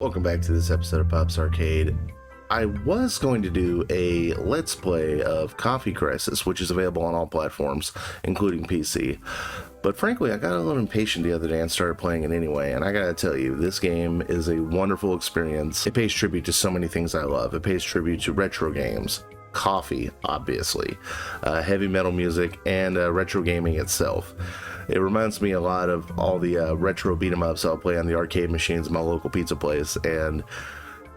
Welcome back to this episode of Pop's Arcade. I was going to do a Let's Play of Coffee Crisis, which is available on all platforms, including PC. But frankly, I got a little impatient the other day and started playing it anyway, and I gotta tell you, this game is a wonderful experience. It pays tribute to so many things I love. It pays tribute to retro games, coffee, obviously, heavy metal music, and retro gaming itself. It reminds me a lot of all the retro beat-em-ups I'll play on the arcade machines at my local pizza place, and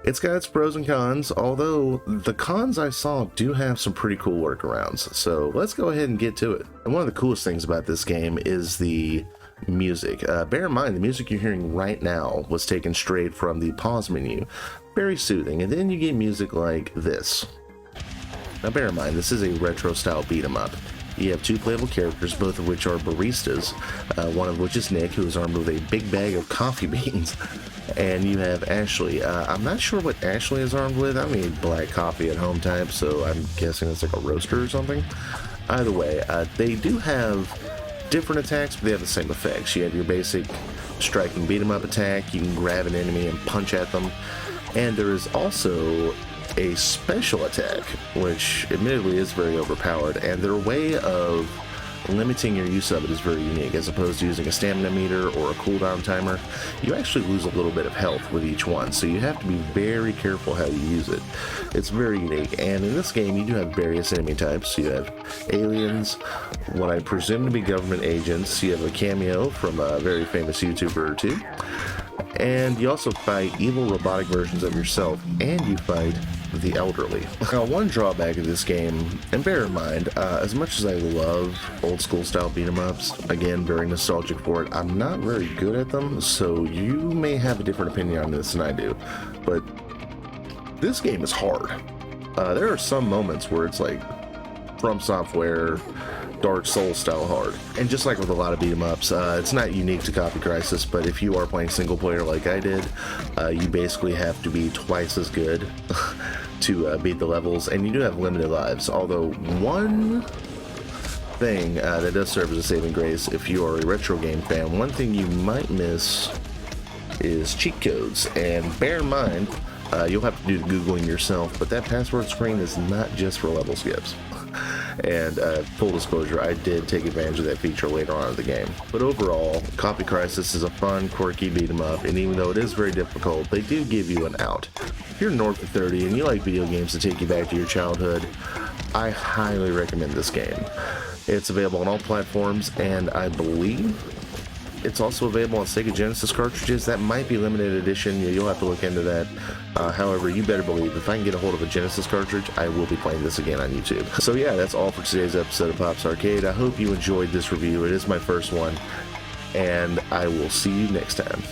it's got its pros and cons, although the cons I saw do have some pretty cool workarounds. So let's go ahead and get to it. And one of the coolest things about this game is the music. Bear in mind, the music you're hearing right now was taken straight from the pause menu. Very soothing, and then you get music like this. Now bear in mind, this is a retro style beat-em-up. You have two playable characters, both of which are baristas, one of which is Nick, who is armed with a big bag of coffee beans, and you have Ashley. I'm not sure what Ashley is armed with. I made black coffee at home type, so I'm guessing it's like a roaster or something. Either way, they do have different attacks, but they have the same effects. You have your basic striking beat 'em up attack. You can grab an enemy and punch at them, and there is also a special attack, which admittedly is very overpowered, and their way of limiting your use of it is very unique. As opposed to using a stamina meter or a cooldown timer, you actually lose a little bit of health with each one, so you have to be very careful how you use it. It's very unique, and in this game you do have various enemy types. You have aliens, what I presume to be government agents, you have a cameo from a very famous YouTuber or two, and you also fight evil robotic versions of yourself, and you fight the elderly. Now, one drawback of this game, and bear in mind, as much as I love old school style beat 'em ups, again, very nostalgic for it, I'm not very good at them, so you may have a different opinion on this than I do, but this game is hard. There are some moments where it's like From Software, Dark Souls style hard. And just like with a lot of beat 'em ups, it's not unique to Coffee Crisis, but if you are playing single player like I did, you basically have to be twice as good to beat the levels, and you do have limited lives. Although one thing that does serve as a saving grace if you are a retro game fan, one thing you might miss is cheat codes, and bear in mind, you'll have to do the Googling yourself, but that password screen is not just for level skips. And full disclosure, I did take advantage of that feature later on in the game. But overall, Coffee Crisis is a fun, quirky beat 'em up, and even though it is very difficult, they do give you an out. If you're north of 30 and you like video games to take you back to your childhood, I highly recommend this game. It's available on all platforms, and I believe it's also available on Sega Genesis cartridges. That might be limited edition. You'll have to look into that. However, you better believe if I can get a hold of a Genesis cartridge, I will be playing this again on YouTube. So yeah, that's all for today's episode of Pop's Arcade. I hope you enjoyed this review. It is my first one, and I will see you next time.